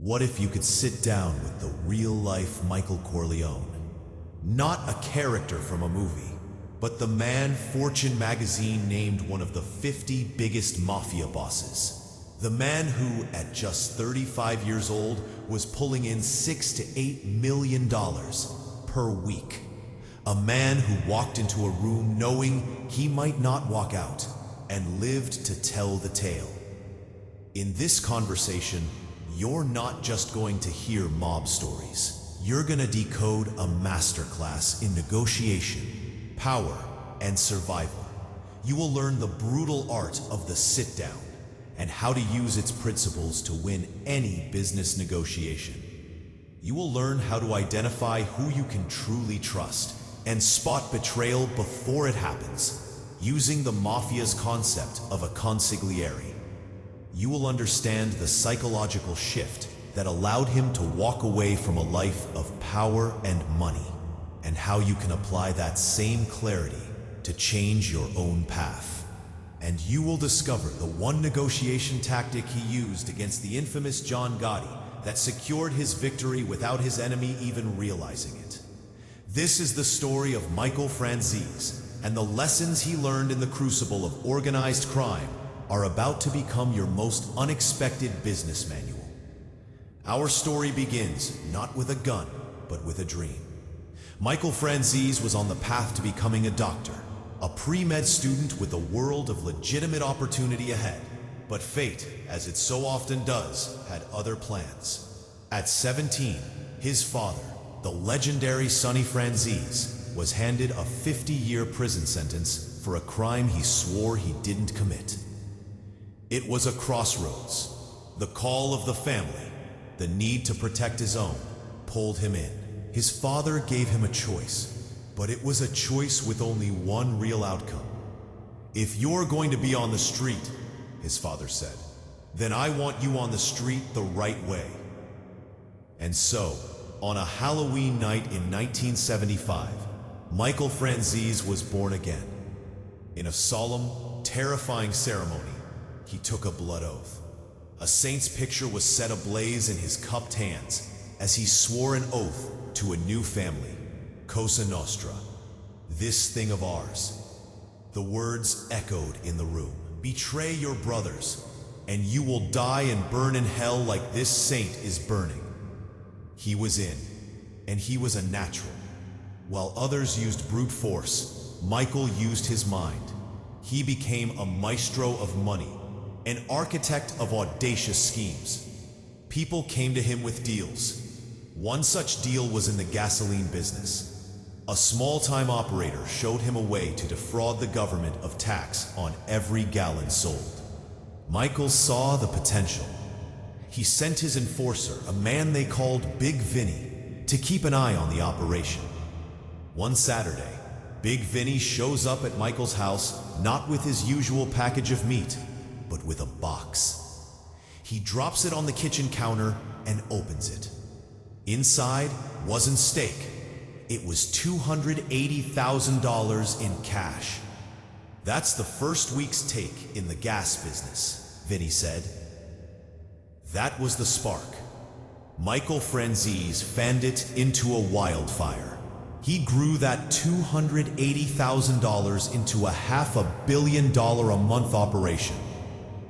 What if you could sit down with the real-life Michael Corleone? Not a character from a movie, but the man Fortune magazine named one of the 50 biggest mafia bosses. The man who, at just 35 years old, was pulling in $6 to $8 million per week. A man who walked into a room knowing he might not walk out and lived to tell the tale. In this conversation, you're not just going to hear mob stories. You're gonna decode a masterclass in negotiation, power, and survival. You will learn the brutal art of the sit-down and how to use its principles to win any business negotiation. You will learn how to identify who you can truly trust and spot betrayal before it happens, using the mafia's concept of a consigliere. You will understand the psychological shift that allowed him to walk away from a life of power and money, and how you can apply that same clarity to change your own path. And you will discover the one negotiation tactic he used against the infamous John Gotti that secured his victory without his enemy even realizing it. This is the story of Michael Franzese, and the lessons he learned in the crucible of organized crime are about to become your most unexpected business manual. Our story begins not with a gun, but with a dream. Michael Franzese was on the path to becoming a doctor, a pre-med student with a world of legitimate opportunity ahead. But fate, as it so often does, had other plans. At 17, his father, the legendary Sonny Franzese, was handed a 50-year prison sentence for a crime he swore he didn't commit. It was a crossroads. The call of the family, the need to protect his own, pulled him in. His father gave him a choice, but it was a choice with only one real outcome. If you're going to be on the street, his father said, then I want you on the street the right way. And so, on a Halloween night in 1975, Michael Franzese was born again. In a solemn, terrifying ceremony, he took a blood oath. A saint's picture was set ablaze in his cupped hands as he swore an oath to a new family, Cosa Nostra, this thing of ours. The words echoed in the room. Betray your brothers, and you will die and burn in hell like this saint is burning. He was in, and he was a natural. While others used brute force, Michael used his mind. He became a maestro of money, an architect of audacious schemes. People came to him with deals. One such deal was in the gasoline business. A small-time operator showed him a way to defraud the government of tax on every gallon sold. Michael saw the potential. He sent his enforcer, a man they called Big Vinny, to keep an eye on the operation. One Saturday, Big Vinny shows up at Michael's house not with his usual package of meat, but with a box. He drops it on the kitchen counter and opens it. Inside wasn't steak. It was $280,000 in cash. That's the first week's take in the gas business, Vinny said. That was the spark. Michael Franzese fanned it into a wildfire. He grew that $280,000 into a $500 million a month operation,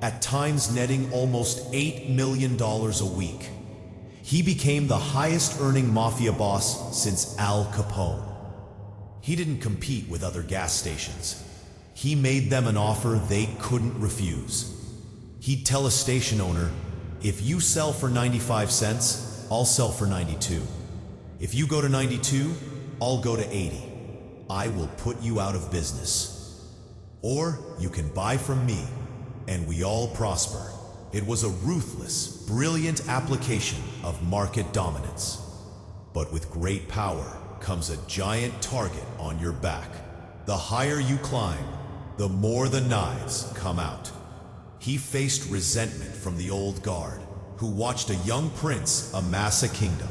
at times netting almost $8 million a week. He became the highest-earning mafia boss since Al Capone. He didn't compete with other gas stations. He made them an offer they couldn't refuse. He'd tell a station owner, if you sell for 95 cents, I'll sell for 92. If you go to 92, I'll go to 80. I will put you out of business. Or you can buy from me, and we all prosper. It was a ruthless, brilliant application of market dominance. But with great power comes a giant target on your back. The higher you climb, the more the knives come out. He faced resentment from the old guard, who watched a young prince amass a kingdom.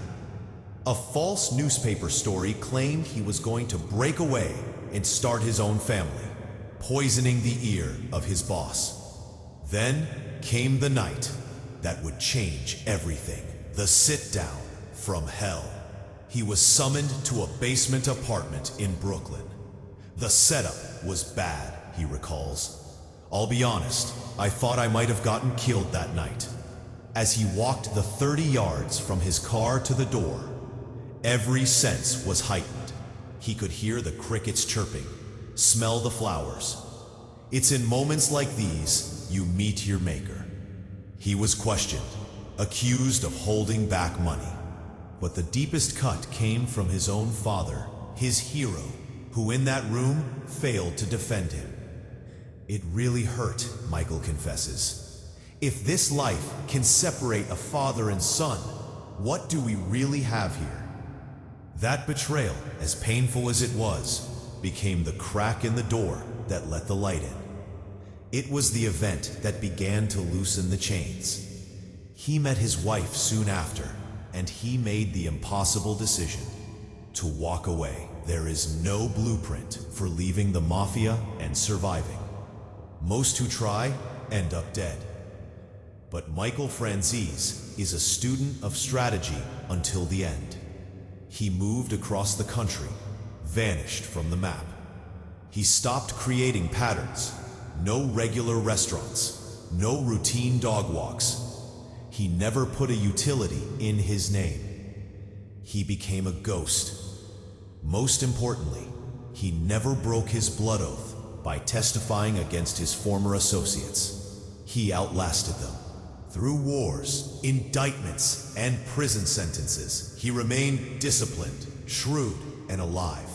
A false newspaper story claimed he was going to break away and start his own family, poisoning the ear of his boss. Then came the night that would change everything. The sit-down from hell. He was summoned to a basement apartment in Brooklyn. The setup was bad, he recalls. I'll be honest, I thought I might have gotten killed that night. As he walked the 30 yards from his car to the door, every sense was heightened. He could hear the crickets chirping, smell the flowers. It's in moments like these you meet your maker. He was questioned, accused of holding back money. But the deepest cut came from his own father, his hero, who in that room failed to defend him. It really hurt, Michael confesses. If this life can separate a father and son, what do we really have here? That betrayal, as painful as it was, became the crack in the door that let the light in. It was the event that began to loosen the chains. He met his wife soon after, and he made the impossible decision to walk away. There is no blueprint for leaving the mafia and surviving. Most who try end up dead. But Michael Franzese is a student of strategy until the end. He moved across the country, vanished from the map. He stopped creating patterns. No regular restaurants, no routine dog walks. He never put a utility in his name. He became a ghost. Most importantly, he never broke his blood oath by testifying against his former associates. He outlasted them. Through wars, indictments, and prison sentences, he remained disciplined, shrewd, and alive.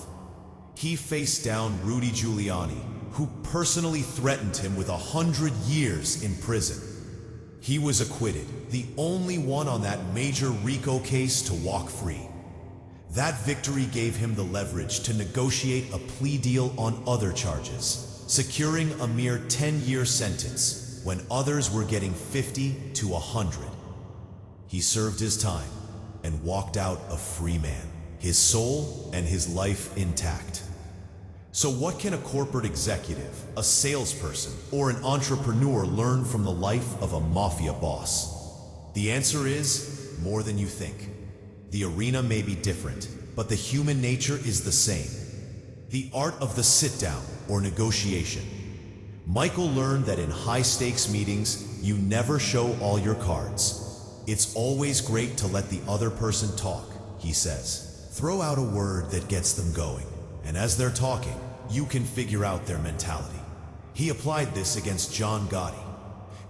He faced down Rudy Giuliani, who personally threatened him with 100 years in prison. He was acquitted, the only one on that major RICO case to walk free. That victory gave him the leverage to negotiate a plea deal on other charges, securing a mere 10-year sentence when others were getting 50 to 100. He served his time and walked out a free man, his soul and his life intact. So what can a corporate executive, a salesperson, or an entrepreneur learn from the life of a mafia boss? The answer is more than you think. The arena may be different, but the human nature is the same. The art of the sit-down or negotiation. Michael learned that in high-stakes meetings, you never show all your cards. It's always great to let the other person talk, he says. Throw out a word that gets them going, and as they're talking, you can figure out their mentality. He applied this against John Gotti.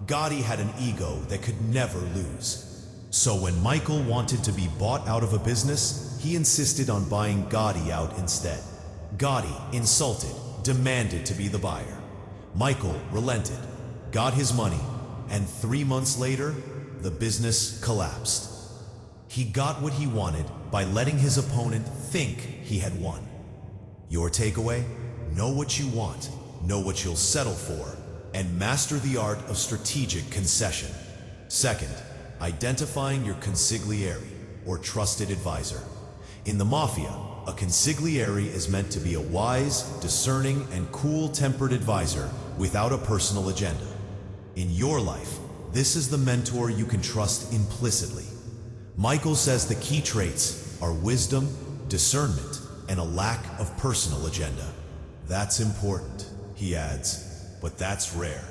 Gotti had an ego that could never lose. So when Michael wanted to be bought out of a business, he insisted on buying Gotti out instead. Gotti, insulted, demanded to be the buyer. Michael relented, got his money, and 3 months later, the business collapsed. He got what he wanted by letting his opponent think he had won. Your takeaway? Know what you want, know what you'll settle for, and master the art of strategic concession. Second, identifying your consigliere, or trusted advisor. In the mafia, a consigliere is meant to be a wise, discerning, and cool-tempered advisor without a personal agenda. In your life, this is the mentor you can trust implicitly. Michael says the key traits are wisdom, discernment, and a lack of personal agenda. That's important, he adds, but that's rare.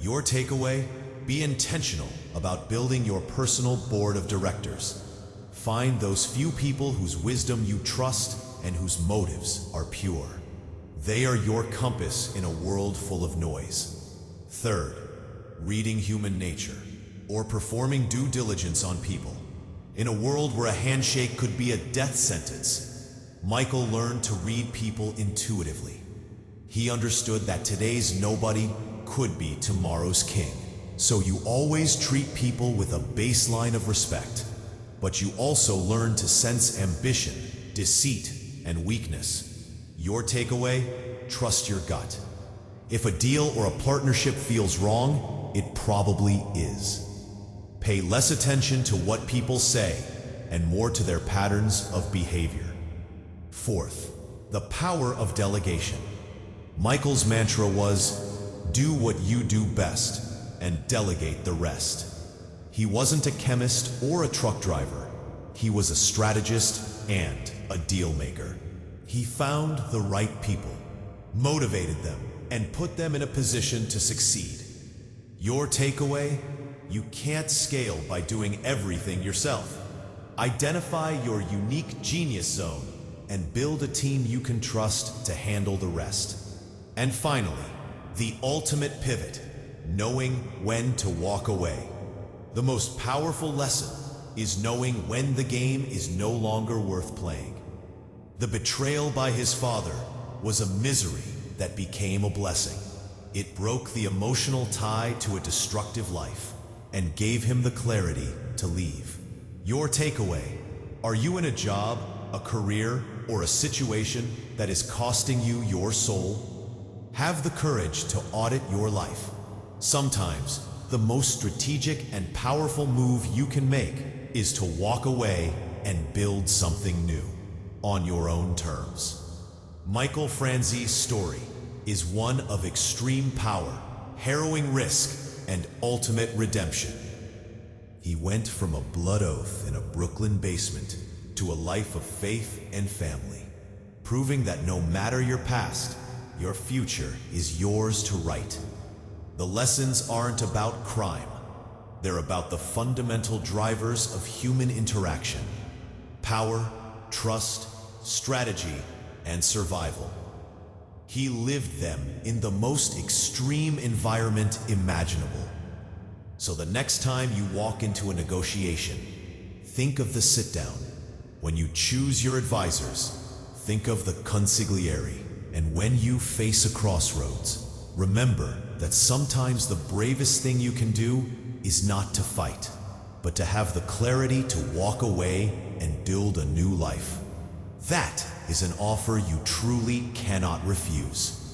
Your takeaway? Be intentional about building your personal board of directors. Find those few people whose wisdom you trust and whose motives are pure. They are your compass in a world full of noise. Third, reading human nature, or performing due diligence on people. In a world where a handshake could be a death sentence, Michael learned to read people intuitively. He understood that today's nobody could be tomorrow's king. So you always treat people with a baseline of respect, but you also learn to sense ambition, deceit, and weakness. Your takeaway? Trust your gut. If a deal or a partnership feels wrong, it probably is. Pay less attention to what people say and more to their patterns of behavior. Fourth, the power of delegation. Michael's mantra was, do what you do best and delegate the rest. He wasn't a chemist or a truck driver. He was a strategist and a deal maker. He found the right people, motivated them, and put them in a position to succeed. Your takeaway? You can't scale by doing everything yourself. Identify your unique genius zone and build a team you can trust to handle the rest. And finally, the ultimate pivot, knowing when to walk away. The most powerful lesson is knowing when the game is no longer worth playing. The betrayal by his father was a misery that became a blessing. It broke the emotional tie to a destructive life and gave him the clarity to leave. Your takeaway: are you in a job, a career, or a situation that is costing you your soul? Have the courage to audit your life. Sometimes, the most strategic and powerful move you can make is to walk away and build something new on your own terms. Michael Franzese's story is one of extreme power, harrowing risk, and ultimate redemption. He went from a blood oath in a Brooklyn basement to a life of faith and family, proving that no matter your past, your future is yours to write. The lessons aren't about crime. They're about the fundamental drivers of human interaction: power, trust, strategy, and survival. He lived them in the most extreme environment imaginable. So the next time you walk into a negotiation, think of the sit-down. When you choose your advisors, think of the Conciegliere. And when you face a crossroads, remember that sometimes the bravest thing you can do is not to fight, but to have the clarity to walk away and build a new life. That is an offer you truly cannot refuse.